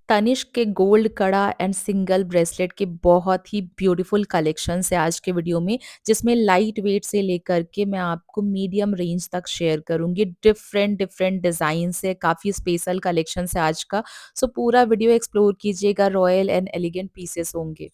तनिष्क के गोल्ड कड़ा and single bracelet के बहुत ही ब्यूटीफुल कलेक्शंस है आज के वीडियो में, जिसमें लाइट वेट से लेकर के मैं आपको मीडियम रेंज तक शेयर करूंगी। डिफरेंट डिफरेंट डिजाइन से काफी स्पेशल कलेक्शन है आज का। सो पूरा वीडियो एक्सप्लोर कीजिएगा, रॉयल एंड एलिगेंट पीसेस होंगे।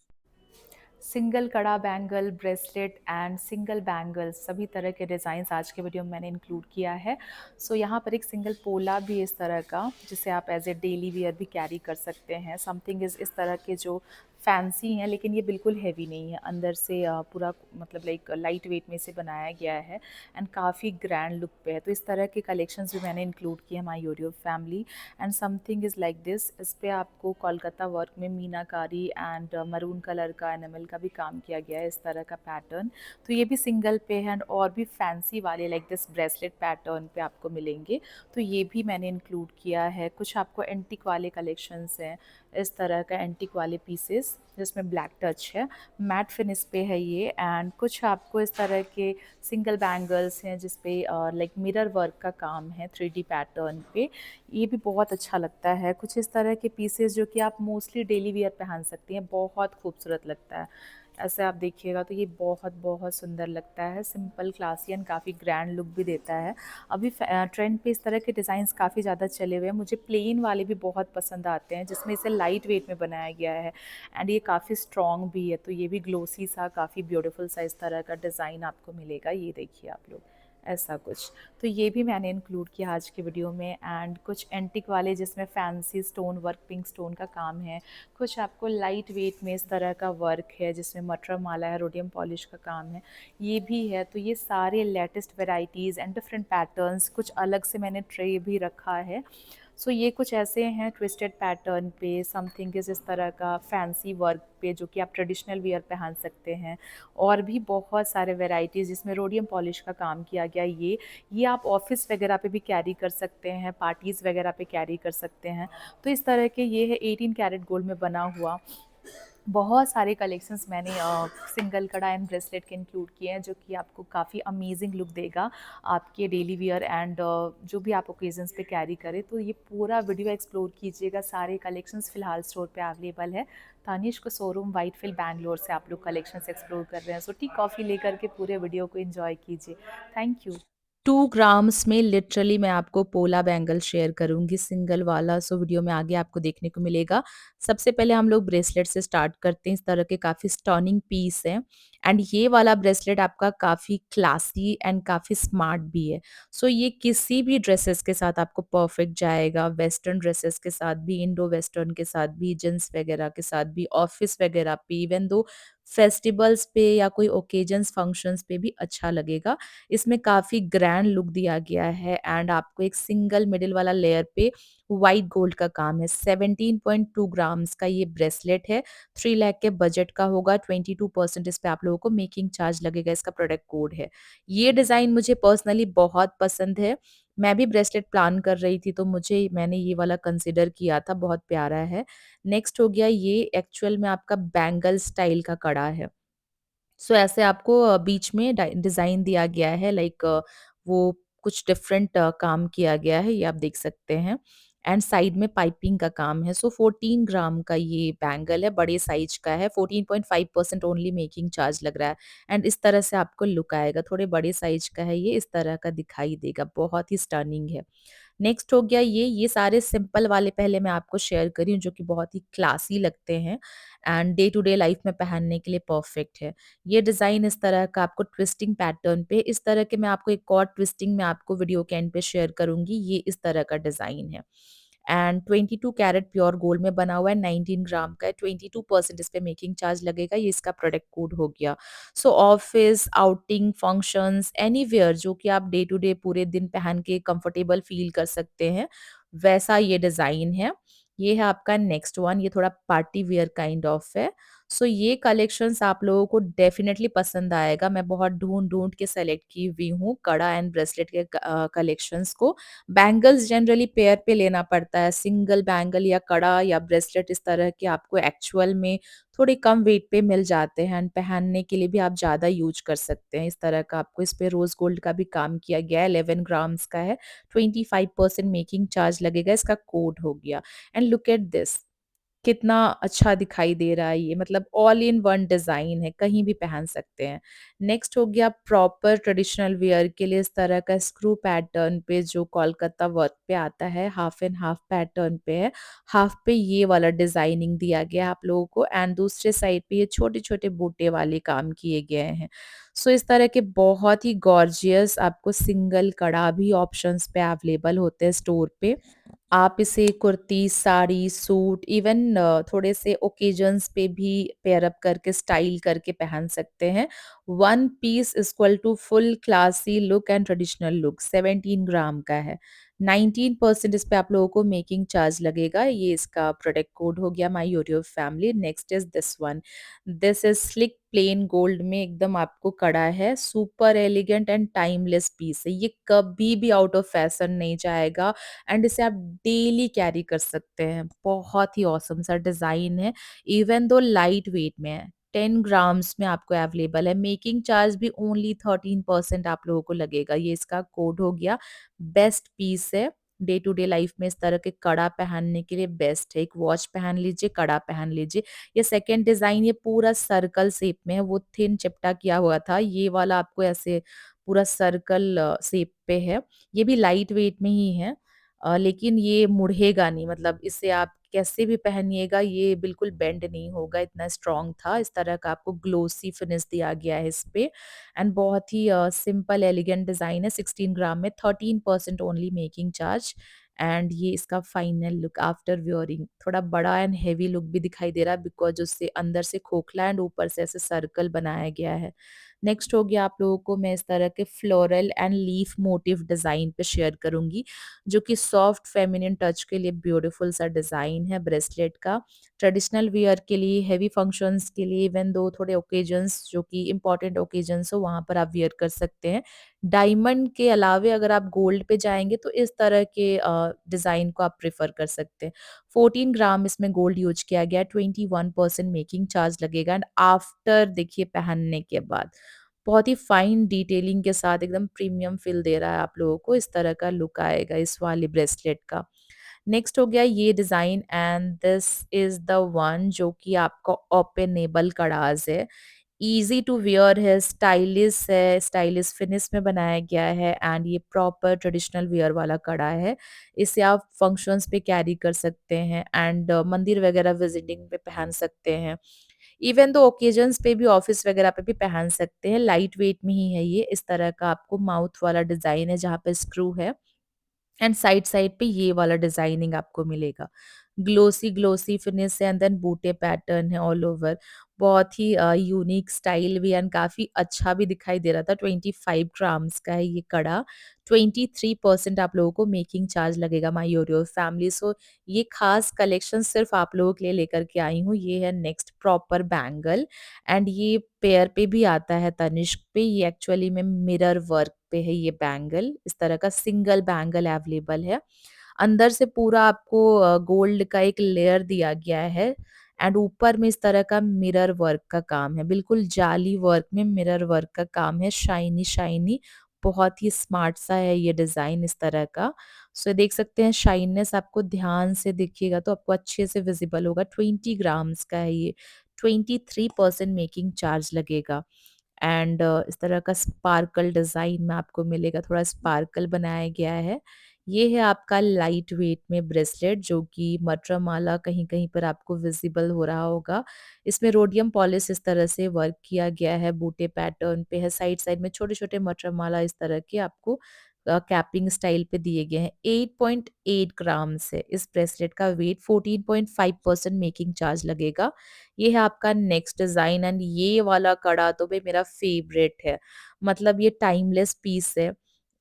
सिंगल कड़ा bangle, bracelet and single bangles सभी तरह के डिज़ाइंस आज के वीडियो में मैंने इंक्लूड किया है। सो यहाँ पर एक सिंगल पोला भी है इस तरह का, जिसे आप एज ए डेली वियर भी कैरी कर सकते हैं। समथिंग इस तरह के जो फैंसी हैं, लेकिन ये बिल्कुल हैवी नहीं है। अंदर से पूरा मतलब लाइक लाइट वेट में से बनाया गया है एंड काफ़ी ग्रैंड लुक पे है। तो इस तरह के कलेक्शंस भी मैंने इंक्लूड किए हमारी YouTube family. And something is like this. इस पे आपको कोलकाता वर्क में मीनाकारी एंड मरून कलर का एनिमल का भी काम किया गया है, इस तरह का पैटर्न। तो ये भी सिंगल पे है और भी फैंसी वाले लाइक दिस ब्रेसलेट पैटर्न पे आपको मिलेंगे। तो ये भी मैंने इंक्लूड किया है। कुछ आपको एंटिक वाले कलेक्शंस हैं, इस तरह का एंटिक वाले पीसेस जिसमें ब्लैक टच है, मैट फिनिश पे है ये। एंड कुछ आपको इस तरह के सिंगल बैंगल्स हैं जिसपे लाइक मिरर वर्क का काम है 3D पैटर्न पे। ये भी बहुत अच्छा लगता है। कुछ इस तरह के पीसेस जो कि आप मोस्टली डेली वियर पहन सकती हैं, बहुत खूबसूरत लगता है। ऐसे आप देखिएगा तो ये बहुत बहुत सुंदर लगता है। सिंपल क्लासी एंड काफ़ी ग्रैंड लुक भी देता है। अभी ट्रेंड पे इस तरह के डिज़ाइंस काफ़ी ज़्यादा चले हुए हैं। मुझे प्लेन वाले भी बहुत पसंद आते हैं, जिसमें इसे लाइट वेट में बनाया गया है एंड ये काफ़ी स्ट्रॉन्ग भी है। तो ये भी ग्लोसी सा काफ़ी ब्यूटीफुल सा इस तरह का डिज़ाइन आपको मिलेगा। ये देखिए आप लोग, ऐसा कुछ। तो ये भी मैंने इंक्लूड किया आज के वीडियो में। एंड कुछ एंटिक वाले जिसमें fancy stone work, pink stone का काम है। कुछ आपको लाइट वेट में इस तरह का वर्क है जिसमें मटर माला है, रोडियम पॉलिश का काम है, ये भी है। तो ये सारे latest varieties and different patterns, कुछ अलग से मैंने ट्रे भी रखा है। सो ये कुछ ऐसे हैं ट्विस्टेड पैटर्न पे। समथिंग इस तरह का फैंसी वर्क पे जो कि आप ट्रेडिशनल वियर पहन सकते हैं। और भी बहुत सारे वेराइटीज़ जिसमें रोडियम पॉलिश का काम किया गया। ये आप ऑफिस वगैरह पे भी कैरी कर सकते हैं, पार्टीज़ वगैरह पे कैरी कर सकते हैं। तो इस तरह के ये है 18 कैरेट गोल्ड में बना हुआ। बहुत सारे कलेक्शंस मैंने सिंगल कड़ा एंड ब्रेसलेट के इंक्लूड किए हैं, जो कि आपको काफ़ी अमेजिंग लुक देगा आपके डेली वियर एंड जो भी आप ओकेजन्स पे कैरी करें। तो ये पूरा वीडियो एक्सप्लोर कीजिएगा। सारे कलेक्शंस फ़िलहाल स्टोर पे अवेलेबल है। तानिष्क शोरूम व्हाइटफील्ड बैंगलोर से आप लोग कलेक्शंस एक्सप्लोर कर रहे हैं। सो टी कॉफ़ी लेकर के पूरे वीडियो को एंजॉय कीजिए। Thank you. 2 ग्राम्स में लिटरली मैं आपको पोला बैंगल शेयर करूँगी, सिंगल वाला। सो वीडियो में आगे आपको देखने को मिलेगा। सबसे पहले हम लोग ब्रेसलेट से स्टार्ट करते हैं। इस तरह के काफ़ी स्टर्निंग पीस हैं एंड ये वाला ब्रेसलेट आपका काफ़ी क्लासी एंड काफ़ी स्मार्ट भी है। सो ये किसी भी ड्रेसेस के साथ आपको परफेक्ट जाएगा। वेस्टर्न ड्रेसेस के साथ भी, इंडो वेस्टर्न के साथ भी, जीन्स वगैरह के साथ भी, ऑफिस वगैरह पे, इवन दो फेस्टिवल्स पे या कोई ओकेजन्स फंक्शंस पे भी अच्छा लगेगा। इसमें काफ़ी ग्रैंड लुक दिया गया है एंड आपको एक सिंगल मिडिल वाला लेयर पे व्हाइट गोल्ड का काम है। 17.2 ग्राम्स का ये ब्रेसलेट है। 3 लाख के बजट का होगा। 22% इस पे आप लोगों को मेकिंग चार्ज लगेगा। इसका प्रोडक्ट कोड है। ये डिज़ाइन मुझे पर्सनली बहुत पसंद है। मैं भी ब्रेसलेट प्लान कर रही थी तो मैंने ये वाला कंसिडर किया था, बहुत प्यारा है। नेक्स्ट हो गया, ये एक्चुअल में आपका बैंगल स्टाइल का कड़ा है। सो ऐसे आपको बीच में डिज़ाइन दिया गया है, लाइक वो कुछ डिफरेंट काम किया गया है, ये आप देख सकते हैं। एंड साइड में पाइपिंग का काम है। सो 14 ग्राम का ये बैंगल है, बड़े साइज का है। 14.5% ओनली मेकिंग चार्ज लग रहा है एंड इस तरह से आपको लुक आएगा। थोड़े बड़े साइज का है, ये इस तरह का दिखाई देगा, बहुत ही स्टर्निंग है। नेक्स्ट हो गया ये सारे सिंपल वाले पहले मैं आपको शेयर करी हूँ, जो कि बहुत ही क्लासी लगते हैं and day to day life में पहनने के लिए परफेक्ट है। ये डिज़ाइन इस तरह का आपको ट्विस्टिंग पैटर्न पे, इस तरह के मैं आपको एक और ट्विस्टिंग में आपको वीडियो के एंड पे शेयर करूँगी। ये इस तरह का डिज़ाइन है एंड 22 कैरेट प्योर गोल्ड में बना हुआ है। 19 ग्राम का है। 22% इस पे मेकिंग चार्ज लगेगा। ये इसका प्रोडक्ट कोड हो गया। सो ऑफिस, आउटिंग, फंक्शंस, एनीवेयर जो कि आप डे टू डे पूरे दिन पहन के कंफर्टेबल फील कर सकते हैं, वैसा ये डिज़ाइन है। ये है आपका नेक्स्ट वन। ये थोड़ा पार्टी वियर काइंड ऑफ है। सो ये कलेक्शंस आप लोगों को डेफिनेटली पसंद आएगा। मैं बहुत ढूँढ-ढूँढ के सेलेक्ट की हुई हूँ कड़ा एंड ब्रेसलेट के कलेक्शंस को। बैंगल्स जनरली पेयर पे लेना पड़ता है। सिंगल बैंगल या कड़ा या ब्रेसलेट इस तरह के आपको एक्चुअल में थोड़े कम वेट पे मिल जाते हैं एंड पहनने के लिए भी आप ज़्यादा यूज़ कर सकते हैं। इस तरह का आपको इस पे रोज़ गोल्ड का भी काम किया गया है। 11 ग्राम्स का है। 25% मेकिंग चार्ज लगेगा। इसका कोड हो गया एंड लुक एट दिस। कितना अच्छा दिखाई दे रहा है ये, मतलब ऑल इन वन डिज़ाइन है, कहीं भी पहन सकते हैं। नेक्स्ट हो गया प्रॉपर ट्रेडिशनल वियर के लिए इस तरह का स्क्रू पैटर्न पे जो कोलकाता वर्क पे आता है, हाफ एंड हाफ पैटर्न पे है। हाफ पे ये वाला डिज़ाइनिंग दिया गया है आप लोगों को एंड दूसरे साइड पे ये छोटे-छोटे बूटे वाले काम किए गए हैं। सो इस तरह के बहुत ही गॉर्जियस आपको सिंगल कड़ा भी ऑप्शंस पे अवेलेबल होते हैं स्टोर पे। आप इसे कुर्ती, साड़ी, सूट इवन थोड़े से ओकेजन्स पे भी पेयर अप करके स्टाइल करके पहन सकते हैं। One piece equal to full classy look and traditional look 17 gram का है। 19% इस पे आप लोगों को मेकिंग चार्ज लगेगा। ये इसका प्रोडक्ट कोड हो गया my YouTube family. Next is this one. This is sleek plain gold में एकदम आपको कड़ा है। Super elegant and timeless piece है। ये कभी भी आउट ऑफ फैशन नहीं जाएगा एंड इसे आप डेली कैरी कर सकते हैं। बहुत ही ऑसम सा डिज़ाइन है, इवन दो लाइट वेट में है। 10 ग्राम्स में आपको अवेलेबल है। मेकिंग चार्ज भी ओनली 13% आप लोगों को लगेगा। ये इसका कोड हो गया। बेस्ट पीस है। डे टू डे लाइफ में इस तरह के कड़ा पहनने के लिए बेस्ट है। एक वॉच पहन लीजिए, कड़ा पहन लीजिए। ये सेकंड डिज़ाइन ये पूरा सर्कल शेप में है, वो थिन चिपटा किया हुआ था। ये वाला आपको ऐसे पूरा सर्कल शेप पे है। ये भी लाइट वेट में ही है। लेकिन ये मुड़ेगा नहीं, मतलब इसे आप कैसे भी पहनिएगा ये बिल्कुल बेंड नहीं होगा, इतना स्ट्रॉन्ग था। इस तरह का आपको ग्लोसी फिनिश दिया गया है इस पे एंड बहुत ही सिंपल एलिगेंट डिज़ाइन है। 16 ग्राम में 13% ओनली मेकिंग चार्ज एंड ये इसका फाइनल लुक आफ्टर वियरिंग। थोड़ा बड़ा एंड हेवी लुक भी दिखाई दे रहा है बिकॉज़ उससे अंदर से खोखला एंड ऊपर से ऐसे सर्कल बनाया गया है। नेक्स्ट हो गया आप लोगों को मैं इस तरह के floral and leaf motive design पे शेयर करूँगी, जो कि सॉफ्ट फेमिनिन टच के लिए ब्यूटीफुल सा डिज़ाइन है ब्रेसलेट का। ट्रेडिशनल वियर के लिए, हेवी फंक्शंस के लिए, इवन दो थोड़े ओकेजन्स जो कि इम्पोर्टेंट ओकेजन्स हो वहाँ पर आप वियर कर सकते हैं। डायमंड के अलावे अगर आप गोल्ड पे जाएँगे तो इस तरह के डिज़ाइन को आप प्रेफ़र कर सकते हैं। 14 ग्राम इसमें गोल्ड यूज़ किया गया है, 21% मेकिंग चार्ज लगेगा एंड आफ्टर देखिए पहनने के बाद बहुत ही फाइन डिटेलिंग के साथ एकदम प्रीमियम फ़ील दे रहा है आप लोगों को, इस तरह का लुक आएगा इस वाली ब्रेसलेट का। नेक्स्ट हो गया ये design and this is the one जो कि आपका ओपनेबल कड़ाज़ है। ईज़ी टू वियर है, स्टाइलिश फिनिश में बनाया गया है एंड ये प्रॉपर ट्रेडिशनल वियर वाला कड़ा है। इसे आप फंक्शंस पे कैरी कर सकते हैं एंड मंदिर वगैरह विज़िटिंग पे पहन सकते हैं। इवन दो ओकेजन्स पे भी ऑफिस वगैरह पे भी पहन सकते हैं। लाइट वेट में ही है ये, इस तरह का आपको माउथ वाला डिज़ाइन है जहाँ पे स्क्रू है। एंड साइड साइड पे ये वाला डिजाइनिंग आपको मिलेगा। ग्लोसी ग्लोसी फिनिश है एंड देन बूटे पैटर्न है ऑल ओवर। बहुत ही यूनिक स्टाइल भी एंड काफ़ी अच्छा भी दिखाई दे रहा था। 25 ग्राम्स का है ये कड़ा। 23% आप लोगों को मेकिंग चार्ज लगेगा माय योरियो फैमिली। सो ये खास कलेक्शन सिर्फ आप लोगों के लिए लेकर के आई हूँ। ये है नेक्स्ट प्रॉपर बैंगल एंड ये पेयर पे भी आता है तनिष्क पे। ये एक्चुअली में मिरर वर्क पे है ये बैंगल। इस तरह का सिंगल बैंगल अवेलेबल है। अंदर से पूरा आपको गोल्ड का एक लेयर दिया गया है एंड ऊपर में इस तरह का मिरर वर्क का काम है। बिल्कुल जाली वर्क में मिरर वर्क का काम है, शाइनी शाइनी। बहुत ही स्मार्ट सा है ये डिज़ाइन इस तरह का। सो देख सकते हैं शाइननेस आपको ध्यान से देखिएगा तो आपको अच्छे से विज़िबल होगा। 20 ग्राम्स का है ये। 23% मेकिंग चार्ज लगेगा एंड इस तरह का स्पार्कल डिज़ाइन में आपको मिलेगा, थोड़ा स्पार्कल बनाया गया है। ये है आपका लाइट वेट में ब्रेसलेट जो कि मटरमाला कहीं-कहीं पर आपको विज़िबल हो रहा होगा। इसमें रोडियम पॉलिश इस तरह से वर्क किया गया है, बूटे पैटर्न पे है, साइड-साइड में छोटे-छोटे मटरमाला इस तरह के आपको कैपिंग स्टाइल पे दिए गए हैं। 8.8 ग्राम्स है इस ब्रेसलेट का वेट। 14.5% मेकिंग चार्ज लगेगा। ये है आपका नेक्स्ट डिज़ाइन एंड ये वाला कड़ा तो भई मेरा फ़ेवरेट है। मतलब ये टाइमलेस पीस है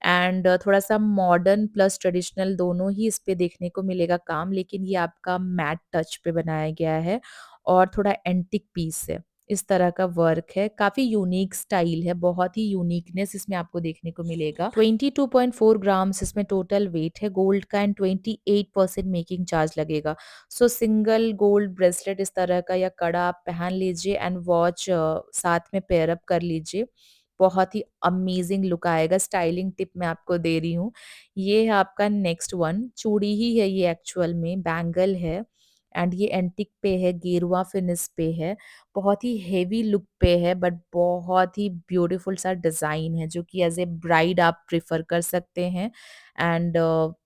एंड थोड़ा-सा मॉडर्न प्लस ट्रेडिशनल दोनों ही इस पे देखने को मिलेगा काम, लेकिन ये आपका मैट टच पे बनाया गया है और थोड़ा एंटीक पीस है। इस तरह का वर्क है, काफ़ी यूनिक स्टाइल है, बहुत ही यूनिकनेस इसमें आपको देखने को मिलेगा। 22.4 ग्राम्स इसमें टोटल वेट है गोल्ड का एंड 28% मेकिंग चार्ज लगेगा। सो सिंगल गोल्ड ब्रेसलेट इस तरह का या कड़ा आप पहन लीजिए एंड वॉच साथ में पेयर अप कर लीजिए। बहुत ही अमेजिंग लुक आएगा। स्टाइलिंग टिप मैं आपको दे रही हूँ। ये है आपका नेक्स्ट वन, चूड़ी ही है ये एक्चुअल में, बैंगल है एंड ये एंटिक पे है, गेरुआ फिनिश पे है, बहुत ही हेवी लुक पे है बट बहुत ही ब्यूटीफुल सा डिज़ाइन है जो कि एज़ ए ब्राइड आप प्रेफ़र कर सकते हैं। एंड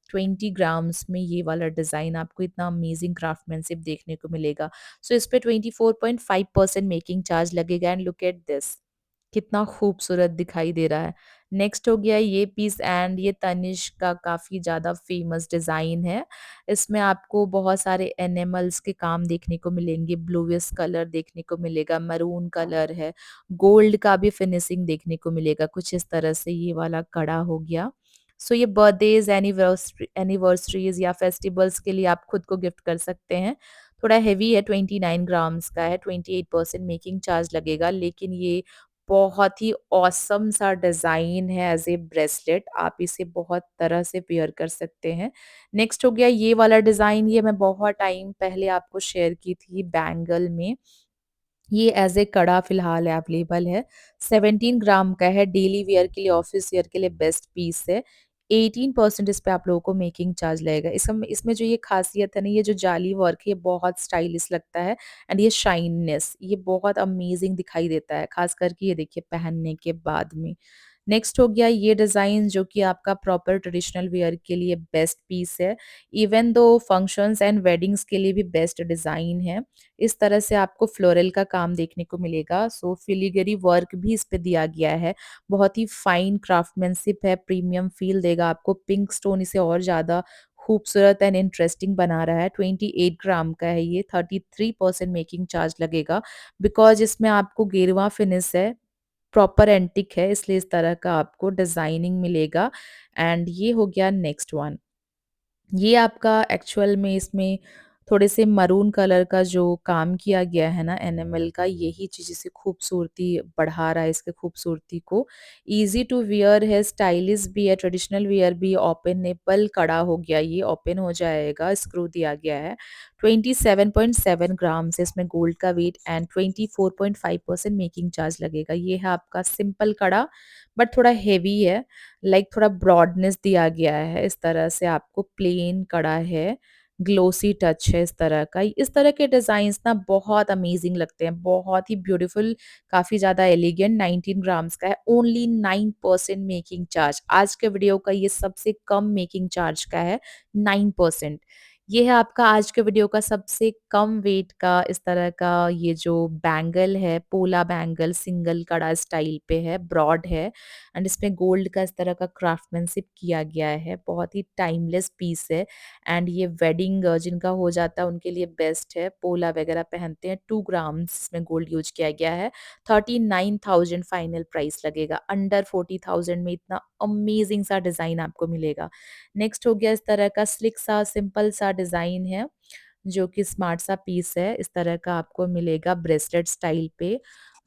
20 ग्राम्स में ये वाला डिज़ाइन आपको इतना अमेजिंग क्राफ्टमैनशिप देखने को मिलेगा। सो इस पे 24.5% मेकिंग चार्ज लगेगा एंड लुक एट दिस, कितना खूबसूरत दिखाई दे रहा है। नेक्स्ट हो गया ये पीस एंड ये तनिष्क का काफ़ी ज़्यादा फ़ेमस डिज़ाइन है। इसमें आपको बहुत सारे एनिमल्स के काम देखने को मिलेंगे, ब्लूइश कलर देखने को मिलेगा, मैरून कलर है, गोल्ड का भी फिनिशिंग देखने को मिलेगा, कुछ इस तरह से ये वाला कड़ा हो गया। सो ये बर्थडेज़, एनिवर्सरीज़ या फेस्टिवल्स के लिए आप खुद को गिफ्ट कर सकते हैं। थोड़ा हेवी है, 29 ग्राम्स का है, 28% मेकिंग चार्ज लगेगा, लेकिन ये बहुत ही ऑसम सा डिज़ाइन है एज़ ए ब्रेसलेट, आप इसे बहुत तरह से पेयर कर सकते हैं। नेक्स्ट हो गया ये वाला डिज़ाइन, ये मैं बहुत टाइम पहले आपको शेयर की थी बैंगल में। ये एज़ ए कड़ा फ़िलहाल अवेलेबल है। 17 ग्राम का है, डेली वियर के लिए, ऑफ़िस वियर के लिए बेस्ट पीस है। 18% इस पे आप लोगों को मेकिंग चार्ज लगेगा। इसमें जो ये ख़ासियत है ना, ये जो जाली वर्क है, ये बहुत स्टाइलिश लगता है एंड ये शाइनीनेस, ये बहुत अमेज़िंग दिखाई देता है, ख़ास करके ये देखिए पहनने के बाद में। नेक्स्ट हो गया ये डिज़ाइन जो कि आपका प्रॉपर ट्रेडिशनल वियर के लिए बेस्ट पीस है। Even though functions and weddings के लिए भी बेस्ट डिज़ाइन है। इस तरह से आपको फ्लोरल का काम देखने को मिलेगा। सो फिलिग्री वर्क भी इस पे दिया गया है। बहुत ही फाइन क्राफ्टमैनशिप है, प्रीमियम फ़ील देगा आपको। पिंक स्टोन इसे और ज़्यादा खूबसूरत एंड इंटरेस्टिंग बना रहा है। 28 ग्राम का है ये, 33% मेकिंग चार्ज लगेगा बिकॉज़ इसमें आपको गेरुआ फिनिश है, प्रॉपर एंटिक है, इसलिए इस तरह का आपको डिज़ाइनिंग मिलेगा। एंड ये हो गया नेक्स्ट वन। ये आपका एक्चुअल में इसमें थोड़े से मरून कलर का जो काम किया गया है ना एनिमल का, यही चीज़ इसे खूबसूरती बढ़ा रहा है, इसकी खूबसूरती को। ईज़ी टू वियर है, स्टाइलिश भी है, ट्रेडिशनल वियर भी, ओपनेबल कड़ा हो गया, ये ओपन हो जाएगा, स्क्रू दिया गया है। 27.7 ग्राम्स है इसमें गोल्ड का वेट एंड 24.5% मेकिंग चार्ज लगेगा। ये है आपका सिंपल कड़ा बट थोड़ा हेवी है, लाइक थोड़ा ब्रॉडनेस दिया गया है, इस तरह से आपको प्लेन कड़ा है, ग्लोसी टच है इस तरह का। इस तरह के डिज़ाइन्स ना बहुत अमेज़िंग लगते हैं, बहुत ही ब्यूटीफुल, काफ़ी ज़्यादा एलिगेंट। 19 ग्राम्स का है, ओनली 9% मेकिंग चार्ज। आज के वीडियो का ये सबसे कम मेकिंग चार्ज का है, 9%। ये है आपका आज के वीडियो का सबसे कम वेट का इस तरह का ये जो बैंगल है, पोला बैंगल सिंगल कड़ा स्टाइल पे है, ब्रॉड है एंड इसमें गोल्ड का इस तरह का क्राफ्टमैनशिप किया गया है। बहुत ही टाइमलेस पीस है एंड ये वेडिंग जिनका हो जाता है उनके लिए बेस्ट है। पोला वगैरह पहनते हैं, 2 ग्राम्स इसमें गोल्ड यूज़ किया गया है। 39,000 फाइनल प्राइस लगेगा। अंडर 40,000 में इतना अमेजिंग सा डिज़ाइन आपको मिलेगा। नेक्स्ट हो गया इस तरह का स्लिक सा सिंपल सा डिज़ाइन है, जो कि स्मार्ट सा पीस है। इस तरह का आपको मिलेगा ब्रेसलेट स्टाइल पे,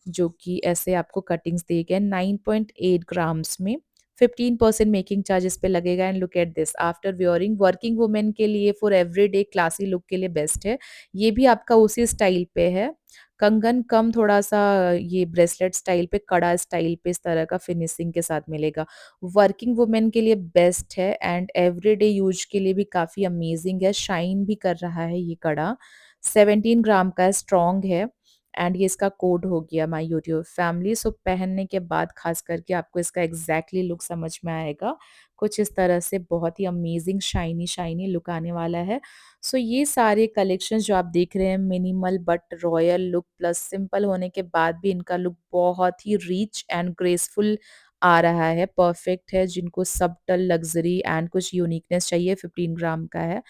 जो कि ऐसे आपको कटिंग्स दिए गए 9.8 ग्राम्स में। 15% मेकिंग चार्ज इस पे लगेगा and look at this, after wearing working women के लिए फॉर एवरीडे क्लासी लुक के लिए बेस्ट है। ये भी आपका उसी स्टाइल पे है। कंगन कम थोड़ा-सा ये ब्रेसलेट स्टाइल पे, कड़ा स्टाइल पे इस तरह का फिनिशिंग के साथ मिलेगा। वर्किंग वुमेन के लिए बेस्ट है एंड एवरीडे यूज़ के लिए भी काफ़ी अमेजिंग है, शाइन भी कर रहा है ये कड़ा। 17 ग्राम का है, स्ट्रॉन्ग है एंड ये इसका कोड हो गया माय यूट्यूब फैमिली। सो पहनने के बाद खास करके आपको इसका एग्जैक्टली लुक समझ में आएगा। कुछ इस तरह से बहुत ही अमेजिंग शाइनी शाइनी लुक आने वाला है। सो ये सारे कलेक्शंस जो आप देख रहे हैं, minimal but royal look plus simple होने के बाद भी इनका लुक बहुत ही रिच एंड ग्रेसफुल आ रहा है, परफेक्ट है। जिनको सबटल लग्जरी एंड कुछ यूनिकनेस चाहिए, 15 ग्राम का है।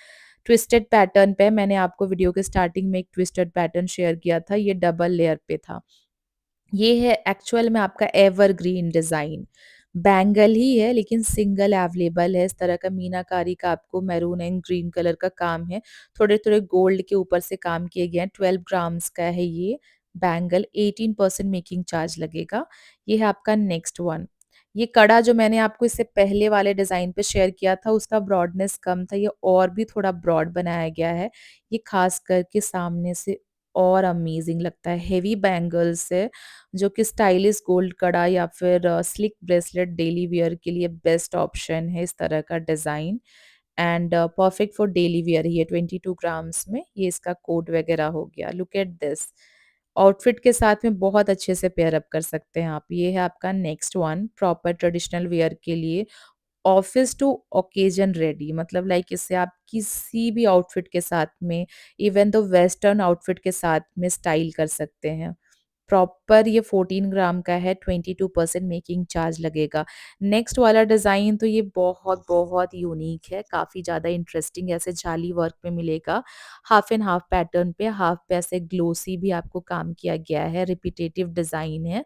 ट्विस्टेड पैटर्न पे, मैंने आपको वीडियो के स्टार्टिंग में एक ट्विस्टेड पैटर्न शेयर किया था, ये डबल लेयर पे था। ये है एक्चुअल में आपका एवरग्रीन डिज़ाइन, बैंगल ही है लेकिन सिंगल अवेलेबल है। इस तरह का मीनाकारी का आपको मैरून एंड ग्रीन कलर का काम है, थोड़े-थोड़े गोल्ड के ऊपर से काम किए गए हैं। 12 ग्राम्स का है ये बैंगल, 18% मेकिंग चार्ज लगेगा। ये है आपका नेक्स्ट वन। ये कड़ा जो मैंने आपको इससे पहले वाले डिज़ाइन पे शेयर किया था, उसका ब्रॉडनेस कम था, ये और भी थोड़ा ब्रॉड बनाया गया है। ये खास करके सामने से और अमेजिंग लगता है। हेवी बैंगल्स है, जो कि स्टाइलिश गोल्ड कड़ा या फिर स्लिक ब्रेसलेट डेली वियर के लिए बेस्ट ऑप्शन है, इस तरह का design. And perfect for daily wear ही है 22 ग्राम्स में। ये इसका कोट वगैरह हो गया। लुक एट दिस, आउटफिट के साथ में बहुत अच्छे से पेयर अप कर सकते हैं आप। ये है आपका next one, proper traditional wear के लिए, ऑफिस टू ओकेजन रेडी, मतलब लाइक इसे आप किसी भी आउटफिट के साथ में, इवन तो वेस्टर्न आउटफिट के साथ में स्टाइल कर सकते हैं। प्रॉपर ये 14 ग्राम का है, 22% मेकिंग चार्ज लगेगा। नेक्स्ट वाला डिज़ाइन तो ये बहुत बहुत यूनिक है, काफ़ी ज़्यादा इंटरेस्टिंग, ऐसे जाली वर्क में मिलेगा, हाफ एंड हाफ पैटर्न पे, हाफ पे ऐसे ग्लोसी भी आपको काम किया गया है, रिपीटेटिव डिज़ाइन है।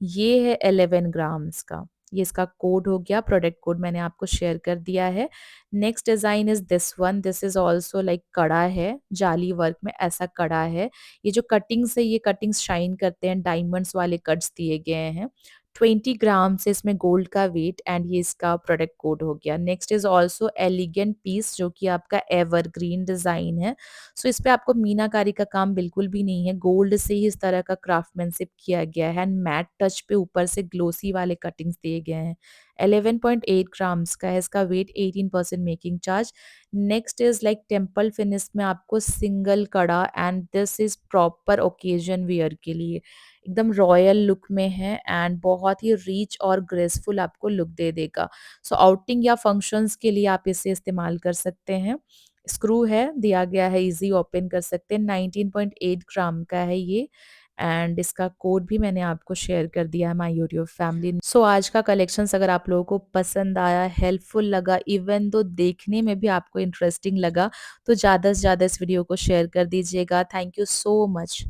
ये है 11 ग्राम्स का। ये इसका कोड हो गया, प्रोडक्ट कोड मैंने आपको शेयर कर दिया है। Next design is this one, this is also like कड़ा है, जाली वर्क में ऐसा कड़ा है। ये जो कटिंग्स है, ये कटिंग्स शाइन करते हैं, डायमंड्स वाले कट्स दिए गए हैं। 20 ग्राम से इसमें गोल्ड का वेट, एंड ये इसका प्रोडक्ट कोड हो गया। Next is also elegant piece, जो कि आपका एवरग्रीन डिजाइन है। सो इस पे आपको मीनाकारी का काम बिल्कुल भी नहीं है, गोल्ड से ही इस तरह का क्राफ्टमैनशिप किया गया है, एंड मैट टच पे ऊपर से ग्लोसी वाले कटिंग्स दिए गए हैं। 11.8 ग्राम्स का है, इसका weight, 18% making charge. Next is like temple finish में आपको सिंगल कड़ा, and this is proper occasion wear के लिए, एकदम रॉयल लुक में है, एंड बहुत ही रिच और ग्रेसफुल आपको लुक दे देगा। सो आउटिंग या फंक्शंस के लिए आप इसे इस्तेमाल कर सकते हैं। स्क्रू है दिया गया है, इजी ओपन कर सकते हैं। 19.8 ग्राम का है ये, एंड इसका कोड भी मैंने आपको शेयर कर दिया है माय यूट्यूब फैमिली। सो आज का कलेक्शंस अगर आप लोगों को पसंद आया, हेल्पफुल लगा, इवन तो देखने में भी आपको इंटरेस्टिंग लगा, तो ज़्यादा से ज़्यादा इस वीडियो को शेयर कर दीजिएगा। Thank you so much.